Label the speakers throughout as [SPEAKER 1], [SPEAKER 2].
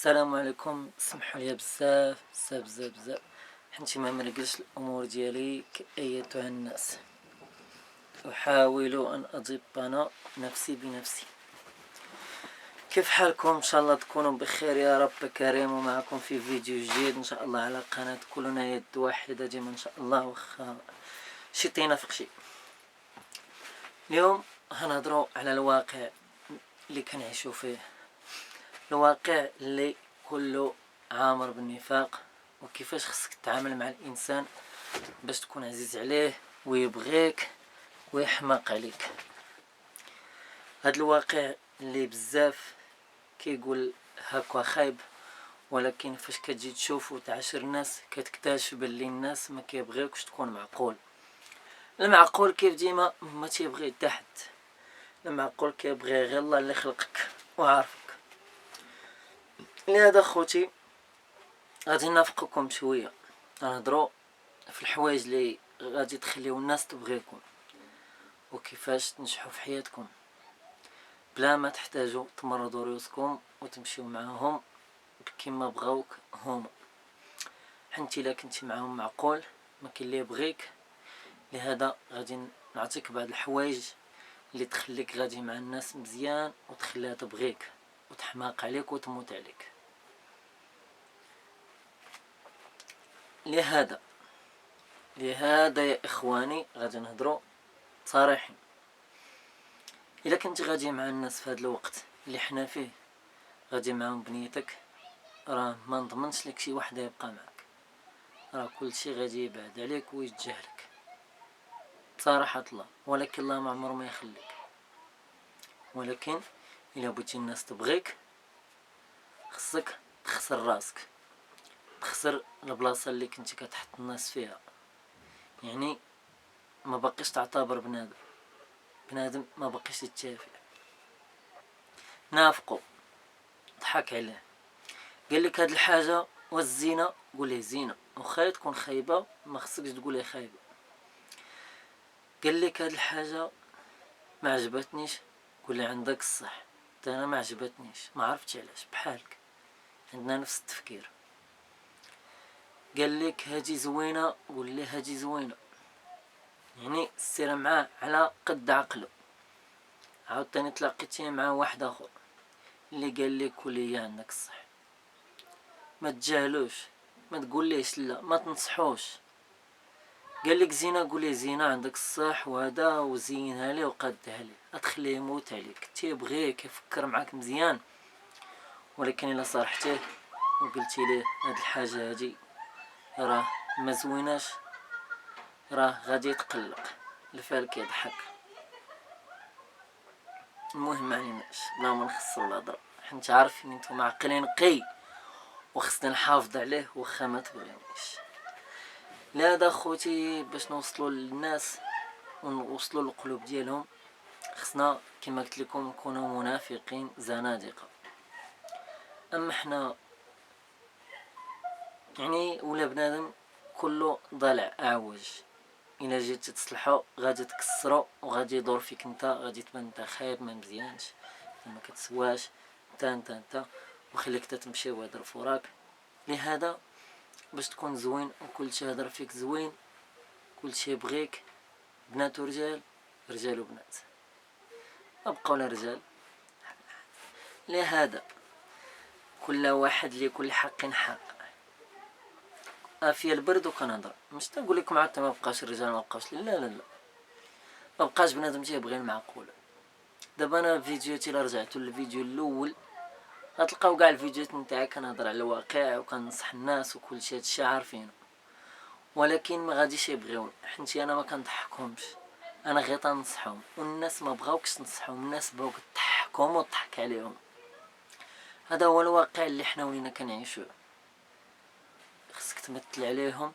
[SPEAKER 1] السلام عليكم. سمحوا لي بزاف بزاف بزاف بزاف حنت ما مرقلش الامور ديالي ايتها الناس. احاول ان اضبط انا نفسي بنفسي. كيف حالكم؟ ان شاء الله تكونوا بخير يا رب كريم، ومعكم في فيديو جديد ان شاء الله على قناة كلنا يد واحدة ديما ان شاء الله، واخا شي طينة في شي. اليوم هنهضروا على الواقع اللي كنعيشوا فيه، الواقع اللي كله عامر بالنفاق، وكيفاش خصك تتعامل مع الانسان باش تكون عزيز عليه ويبغيك ويحماق عليك. هاد الواقع اللي بزاف كيقول هكا خايب، ولكن فاش كتجي تشوف وتعاشر الناس كتكتشف باللي الناس ما كيبغيوكش تكون معقول. المعقول كيف ديما ما تيبغي حتى حد، المعقول كيبغي غير الله اللي خلقك وعارفك. لهذا خوتي غادي نافقكم شويه، غنهضروا في الحوايج اللي غادي تخليو الناس تبغيكم، وكيفاش تنجحوا في حياتكم بلا ما تحتاجوا تمرضوا ريوسكم وتمشيو معاهم كما بغاوك هما. حنت الا كنتي معاهم معقول ما كاين اللي يبغيك. لهذا غادي نعطيك بعض الحوايج اللي تخليك غادي مع الناس مزيان وتخليها تبغيك وتحماق عليك وتموت عليك. لهذا يا اخواني غادي نهضروا صريحين. الا كنتي غادي مع الناس في هذا الوقت اللي حنا فيه غادي معاهم بنيتك، راه ما نضمنش لك شي واحد يبقى معك، راه كل شيء غادي يبعد عليك ويتجاهلك بصراحة الله. ولكن الله ما عمره ما يخليك. ولكن الا بغيتي الناس تبغيك خصك تخسر راسك، تخسر البلاصه اللي كنتي كتحط الناس فيها، يعني ما باقيش تعتبر بنادم ما باقيش يتشافى. نافقو، ضحك عليه، قال لك هاد الحاجه والزينه قول ليه زينه، وخا تكون خايبه ما خصكش تقول ليه خايبه. قال لك هاد الحاجه ما عجبتنيش قول لي عندك الصح، حتى انا ما عجبتنيش ما عرفتش علاش، بحالك عندنا نفس التفكير. قال لك هاجي زوينه قول لي هاجي زوينه، يعني سير معاه على قد عقله. عاوتاني تلاقيتي مع واحد اخر اللي قال لك ولي عندك الصح، ما تجاهلوش، ما تقوليش لا، ما تنصحوش. قال لك زينه قول لي زينه عندك الصح وهذا، وزينها لي وقدها لي، اتخليه يموت عليك، تيبغيك يفكر معاك مزيان. ولكن الا صارحتيه وقلتي ليه هاد الحاجه هادي راه ما زويناش، راه غادي يتقلق الفال كيضحك. المهم معليناش بلا ما نخسروا الهضره، حنت عارفين نتوما عاقلين قي وخصنا نحافظ عليه وخا ما تبغيونيش. لهذا خوتي باش نوصلوا للناس ونوصلوا للقلوب ديالهم خصنا كما قلت لكم نكونوا منافقين زنادقه. اما حنا يعني ولا بنادم كله ضلع اعوج، الا جيت تصلحو غادي تكسرو وغادي يدور فيك انت، غادي تبان انت خايب ما مزيانش ما كتسواش انت وخليك تمشي ويهضر فوراك. لهذا باش تكون زوين وكلشي هضر فيك زوين، كلشي يبغيك، بنات ورجال، رجال وبنات، ابقوا رجال. لهذا كل واحد لكل حق حق. افيا البرد وكنهضر مش تنقول لكم عاد ما بقاش الرجال ما بقاش، لا لا لا، ما بقاش بنادم تيبغي المعقول. دابا انا فيديوتي الا رجعتو للفيديو الاول غتلقاو كاع الفيديوهات نتاعي كنهضر على الواقع وكنصح الناس وكلشي هادشي عارفينه، ولكن ما غاديش يبغيون حيت انا ما كنضحكهمش، انا غير تنصحهم، والناس ما بغاوكش تنصحهم، الناس بغاوك تضحكهم وتضحك عليهم. هذا هو الواقع اللي حنا ولينا كنعيشوه. خصك تمثل عليهم،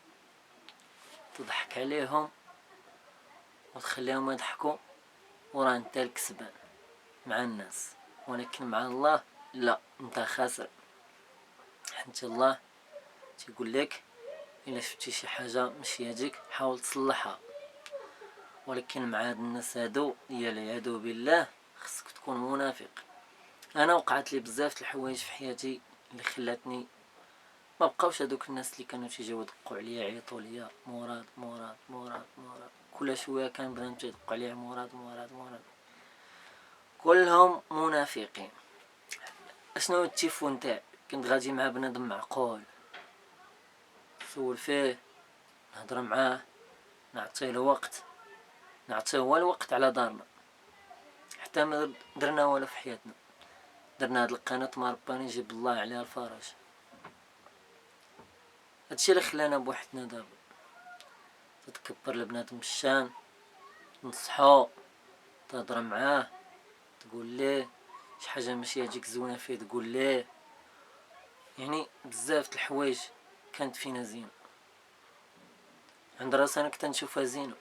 [SPEAKER 1] تضحك عليهم وتخليهم يضحكوا، وراه انت الكسبان مع الناس. ولكن مع الله لا، انت خاسر. حيت الله تيقول لك الا شفتي شي حاجه ماشي يجيك حاول تصلحها. ولكن مع هاد الناس هادو ديال العياذ بالله خصك تكون منافق. انا وقعت لي بزاف د الحوايج في حياتي اللي خلاتني ما بقاوش هذوك الناس اللي كانوا تيجيو يدقوا عليا يعيطوا ليا مراد مراد مراد مراد. كل شويه كان بنادم تيدقوا عليا مراد مراد مراد، كلهم منافقين. اشنو هو التيفون تاعي؟ كنت غادي مع بنادم معقول، نسول فيه، نهضر معاه، نعطيه الوقت، نعطيه هو الوقت على دارنا، حتى ما درنا والو في حياتنا. درنا هاد القناة ما رباني يجيب الله عليها الفرج. هادشي اللي خلانا بوحدنا دابا. تتكبر لبنادم الشام، تنصحو، تهضر معاه، تقول ليه شي حاجه ماشي هاديك زوينه فيه تقول ليه. يعني بزاف د الحوايج كانت فينا زينه، عند راسي انا كنت نشوفها زينه،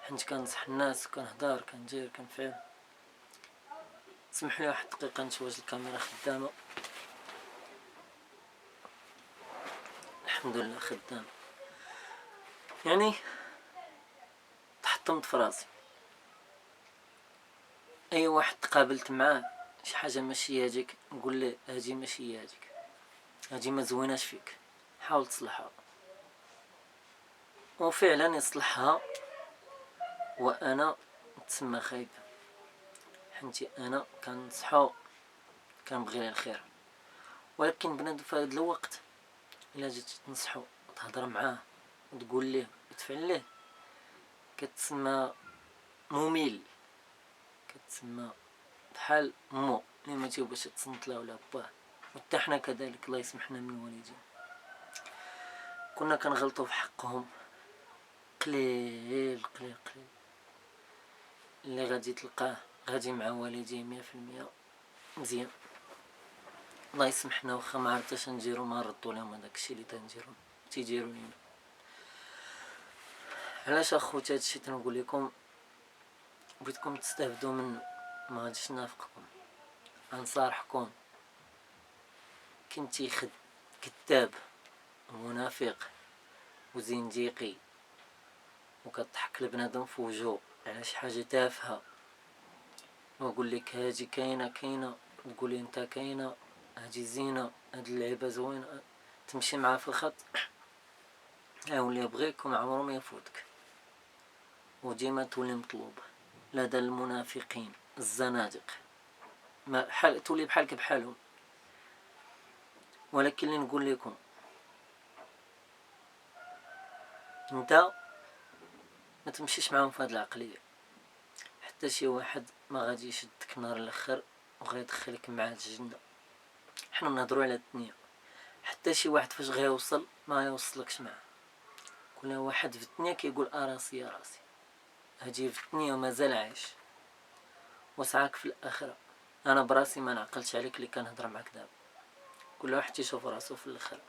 [SPEAKER 1] حيت كنصح الناس وكنهضر كندير كنفعل. سمح لي واحد الدقيقه نشوف واش الكاميرا خدامه. الحمد لله خدامه. يعني تحطمت في راسي، اي واحد تقابلت معاه شي حاجه ماشي هاديك نقول له هادي ماشي هاديك، هادي ما زويناش فيك، حاول تصلحها. وفعلا يصلحها وانا نتسمى خايب، حنتي انا كنصحو كنبغي ليه الخير. ولكن بنادم في هذا الوقت الا جيت تنصحو وتهضر معاه وتقول ليه وتفعل ليه، كتسمى ممل، كتسمى بحال مو اللي ما تيبغيش تصنت له ولا باه. وحتى حنا كذلك الله يسمحنا من الوالدين كنا كنغلطوا في حقهم قليل قليل قليل. اللي غادي تلقاه غادي مع والديه 100% مزيان. الله يسمحنا واخا ما عرفتش نديرو ما نردو لهم هداك الشيء اللي تنديرو تيديرو لينا. علاش اخوتي هادشي تنقول لكم بغيتكم تستافدوا منه، ما غاديش نافقكم، غنصارحكم. كنتي كذاب ومنافق وزنديقي وكتضحك لبنادم في وجهو على شي حاجه تافهه، واقول لك هاجي كاينه تقولي انت كاينه، هاجي زينه، هاد اللعبه زوينه، تمشي معاه في الخط، هاولي يبغيك وما عمرو ما يفوتك وديما تولي مطلوب لدى المنافقين الزنادق. ما حال تولي بحالك بحالهم. ولكن اللي نقول لكم انت ما تمشيش معاهم في هاد العقليه. حتى شي واحد ما غادي يشدك نهار الاخر وغيدخلك معاه الجنه. حنا نهضروا على الدنيا، حتى شي واحد فاش غيوصل ما يوصلكش معاه. كل واحد في الدنيا كيقول راسي يا راسي، هاجي في الدنيا ومازال عايش وسعاك في الاخره. انا براسي ما نعقلش عليك اللي كنهضر معاك دابا. كل واحد تيشوف راسو في الاخره.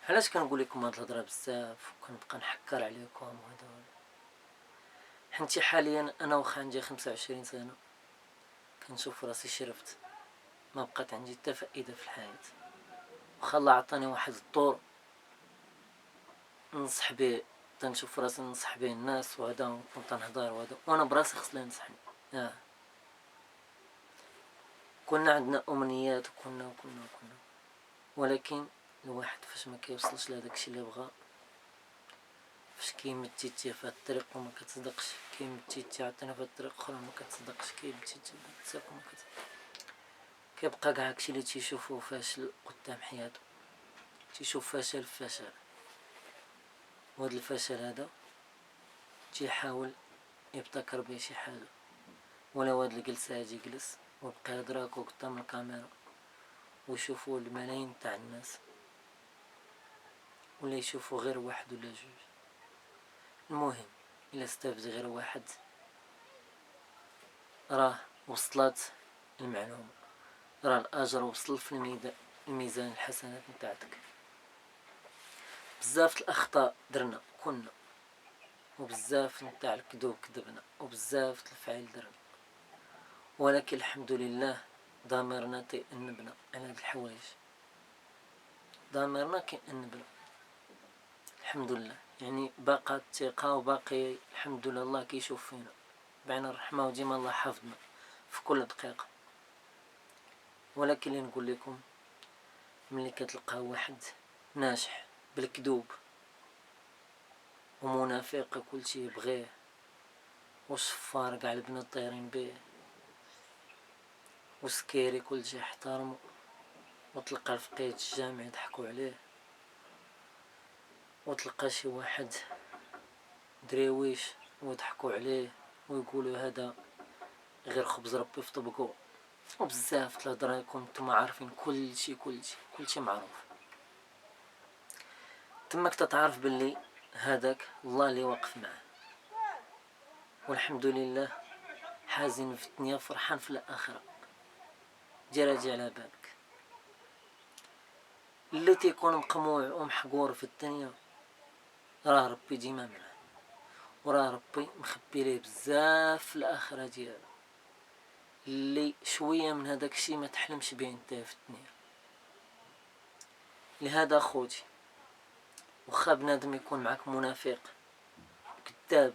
[SPEAKER 1] علاش كنقول لكم هاد الهضره بزاف وكنبقى نحكر عليكم وهذا؟ حنتي حاليا انا واخا عندي 25 سنه كنشوف راسي شرفت، ما بقات عندي حتى فائده في الحياه. واخا الله عطاني واحد الطور ننصح به، تنشوف راسي ننصح به الناس وهذا، ونكون تنهضر وهذا وانا براسي خصني ينصحني. كنا عندنا امنيات وكنا ولكن الواحد فاش ما كيوصلش لهداك الشيء اللي بغا، فاش كيمتيتي في هاد الطريق وما كتصدقش، كيمتيتي عاوتاني في هاد الطريق اخرى ما كتصدقش، كيمتيتي بزاف وما كيبقى كاع هادشي اللي تيشوفو فاشل قدام حياته، تيشوف فشل في فشل. وهاد الفشل هذا تيحاول يبتكر بيه شي حاجه، ولا هاد الجلسه هادي يجلس ويبقى يدراكو قدام الكاميرا ويشوفوا الملايين تاع الناس، ولا يشوفوا غير واحد ولا جوج. المهم الا استفد غير واحد راه وصلت المعلومه، راه الاجر وصل في الميزان الحسنات نتاعتك. بزاف الاخطاء درنا كنا، وبزاف نتاع الكذوب كذبنا، وبزاف الفعل درنا، ولكن الحمد لله ضميرنا تيأنبنا على هاد الحوايج، ضميرنا كيأنبنا الحمد لله. يعني باقا الثقة وباقي الحمد لله الله كيشوف فينا بعين الرحمة، وديما الله حافظنا في كل دقيقة. ولكن اللي نقول لكم، ملي كتلقى واحد ناجح بالكذوب ومنافق كلشي يبغيه وصفار كاع البنات طايرين بيه وسكيري كلشي يحترمو، وتلقى الفقيه الجامع يضحكو عليه، وتلقى شي واحد دريويش ويضحكوا عليه ويقولوا هذا غير خبز ربي في طبقو، وبزاف الهضره يكون نتوما عارفين كلشي معروف. تماك تتعرف باللي هذاك الله اللي واقف معاه، والحمد لله حازن في الدنيا فرحان في الاخره. جي راجع على بالك اللي تيكون مقموع ومحقور في الدنيا راه ربي ديما معاه، وراه ربي مخبي ليه بزاف في الاخره ديالو اللي شويه من هذاك الشيء ما تحلمش به انت في الدنيا. لهذا خوتي، واخا بنادم يكون معك منافق كذاب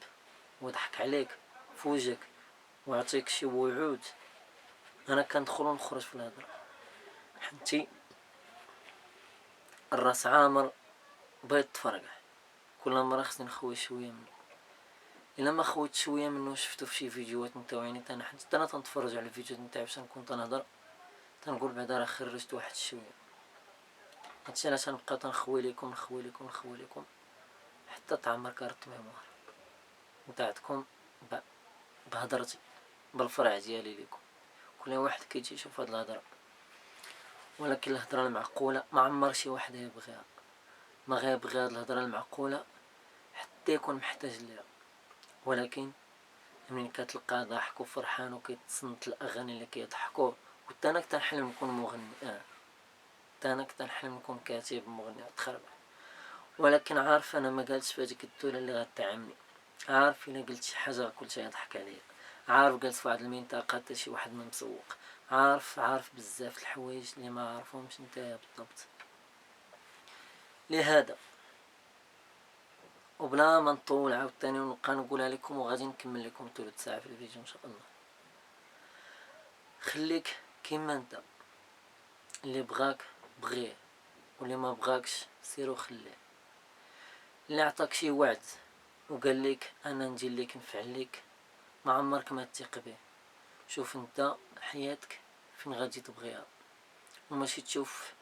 [SPEAKER 1] وضحك عليك في وجهك ويعطيك شي وعود، انا كندخل ونخرج في الهضره، حنتي الراس عامر بغيت تفرقع، كل مره خصني نخوي شويه منه. الا ما خويت شويه منه شفتو في شي فيديوهات نتاوعيني انا حتى انا تنتفرج على الفيديوهات نتاعي باش نكون تنهضر، تنقول بعدا راه خرجت واحد شويه. هادشي علاش نبقى تنخوي لكم حتى تعمر كارت ميموار نتاعتكم بهضرتي بالفرع ديالي ليكم. كل واحد كيجي يشوف هاد الهضره، ولكن الهضره المعقوله ما عمر شي واحد يبغيها، ما غيبغي هاد الهضره المعقوله حتى يكون محتاج ليها. ولكن منين كتلقى ضاحك وفرحان وكيتصنت الاغاني اللي كيضحكوه، كنت انا كنحلم نكون مغني، انا كنحلم نكون كاتب مغني تخربق. ولكن عارف انا ما قالتش في هذيك الدوله اللي غتعامني، عارف الا قلت شي حاجه كلشي يضحك عليا، عارف قلت في واحد المنطقه حتى شي واحد ما مسوق، عارف بزاف الحوايج اللي ما عارفهمش نتايا بالضبط. لهذا وبلا ما نطول عاوتاني ونبقى نقولها لكم وغادي نكمل لكم ثلث ساعه في الفيديو ان شاء الله. خليك كيما انت، اللي بغاك بغيه واللي ما بغاكش سيرو خليه. اللي عطاك شي وعد وقال لك انا ندير لك نفعل لك ما عمرك ما تثق به. شوف انت حياتك فين غادي تبغيها، وماشي تشوف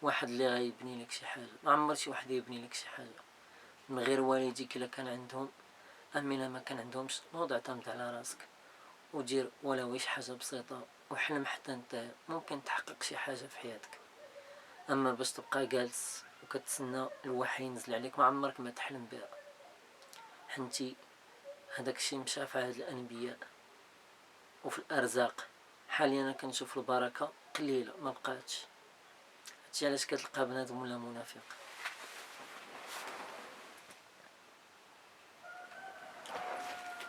[SPEAKER 1] واحد اللي غيبني لك شي حاجه. ما عمر شي واحد يبني لك شي حاجه من غير والديك الا كان عندهم، اما الا ما كان عندهمش نوض اعتمد على راسك ودير ولو شي حاجه بسيطه وحلم حتى انت ممكن تحقق شي حاجه في حياتك. اما باش تبقى جالس وكتسنى الوحي ينزل عليك ما عمرك ما تحلم بها، حنتي هذاك الشيء مشى في عهد الانبياء وفي الارزاق. حاليا انا كنشوف البركه قليله ما بقاتش، هادشي علاش كتلقى بنادم ولا منافق.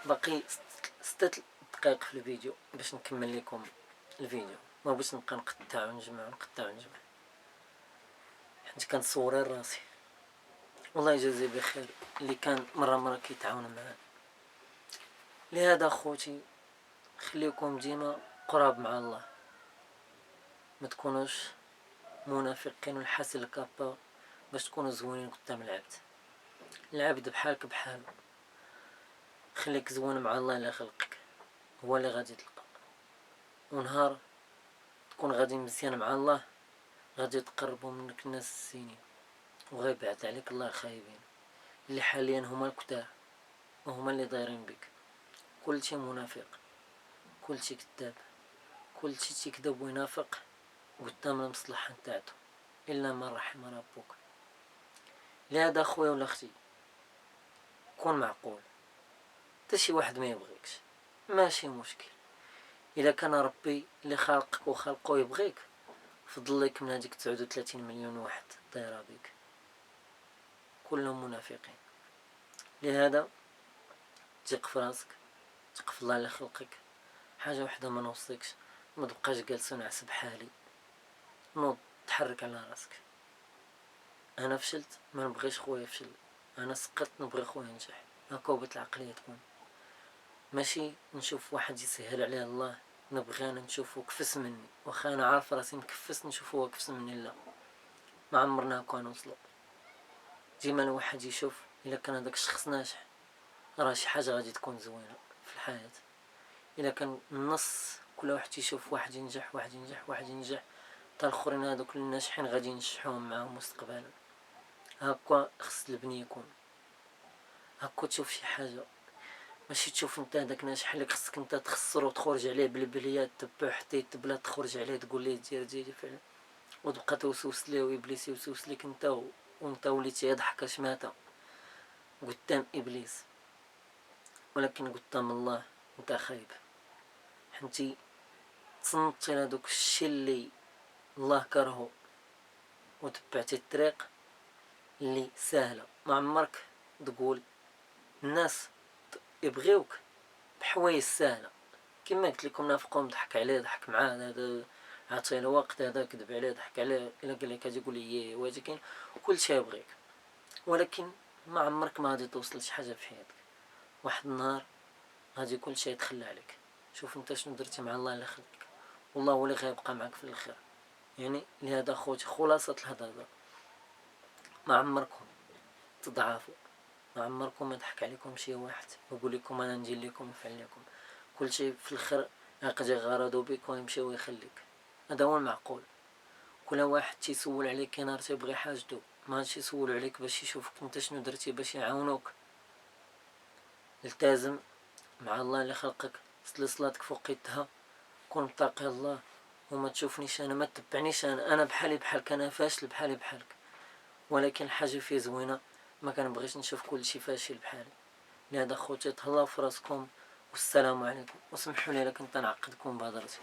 [SPEAKER 1] باقي 6 دقائق في الفيديو باش نكمل لكم الفيديو، ما بغيتش نبقى نقطع ونجمع حيت كنصور راسي. والله يجازيه بخير اللي كان مره كيتعاون معايا. لهذا خوتي خليكم ديما قراب مع الله، ما تكونوش منافقين والحاسل الكابا باش تكونوا زوينين قدام العبد بحالك بحالو. خليك زوين مع الله اللي خلقك، هو اللي غادي تلقى، ونهار تكون غادي مزيان مع الله غادي تقربوا منك الناس الزينين وغيبعد عليك الله الخايبين اللي حاليا هما الكتار وهما اللي دايرين بك. كلشي منافق، كلشي كذاب، كلشي تيكذب وينافق قدام المصلحه نتاعته الا من رحم ربك. لهذا خويا ولا اختي كون معقول، حتى شي واحد ما يبغيكش ماشي مشكل، اذا كان ربي اللي خلقك وخلقه يبغيك فضل لك من هذيك 39 مليون واحد دايره بك كلهم منافقين. لهذا ثق في راسك، ثق في الله اللي خلقك. حاجه وحده ما نوصيكش، ما تبقاش جالس ونعس بحالي، نوض تحرك على راسك. انا فشلت ما نبغيش خويا يفشل، انا سقطت نبغي خويا ينجح. هكا بغيت العقليه تكون، ماشي نشوف واحد يسهل عليه الله نبغي انا نشوفو كفس مني، واخا انا عارف راسي مكفس نشوفو هو كفس مني، لا ما عمرنا هكا نوصلو. ديما الواحد يشوف الا كان هذاك الشخص ناجح راه شي حاجه غادي تكون زوينه في الحياه. الا كان النص كل واحد تيشوف واحد ينجح واحد ينجح واحد ينجح، حتى الاخرين هذوك الناجحين غادي ينجحوهم معاهم مستقبلا. هكا خص البني يكون هكا. تشوف شي حاجه ماشي تشوف انت هذاك ناجح اللي خصك انت تخسر وتخرج عليه بالبليات تبعو حتى يتبلا، تخرج عليه تقول ليه دير فعلا، وتبقى توسوس ليه وابليس يوسوس ليك انت وانت وليتي يضحك شماته قدام ابليس، ولكن قدام الله انت خايب. حنتي تصنتي لهادوك الشي اللي الله كرهو وتبعتي الطريق اللي سهله. ما عمرك تقول الناس يبغيوك بحوايج سهله، كما قلت لكم نافقهم ضحك عليه ضحك معاه، هذا عطيه الوقت، هذا كذب عليه ضحك عليه، الا قال لك يقول لي واجي كاين كل شيء يبغيك، ولكن ما عمرك ما غادي توصل لشي حاجه في حياتك. واحد النهار غادي كل شيء يتخلى عليك. شوف انت شنو درتي مع الله اللي خلقك، والله هو اللي غيبقى معك في الاخر. يعني لهذا خوتي خلاصه الهضره، ما عمركم تضعفوا، ما عمركم ما يضحك عليكم شي واحد ويقول لكم انا ندير لكم نفعل لكم. كل شيء في الاخر يقضي غرضه بك ويمشي ويخليك. هذا هو المعقول. كل واحد تيسول عليك كي نهار تيبغي حاجتو، ما غاديش يسولو عليك باش يشوفك انت شنو درتي باش يعاونوك. التزم مع الله اللي خلقك، صلي صلاتك في وقتها، كون متقي الله، وما تشوفنيش انا، ما تتبعنيش انا بحالي بحالك، انا فاشل بحالي بحالك، ولكن الحاجه فيه زوينه ما كنبغيش نشوف كلشي فاشل بحالي. لهذا خوتي تهلاو في راسكم، والسلام عليكم. وسمحوا لي الا كنت نعقدكم بهضرتي.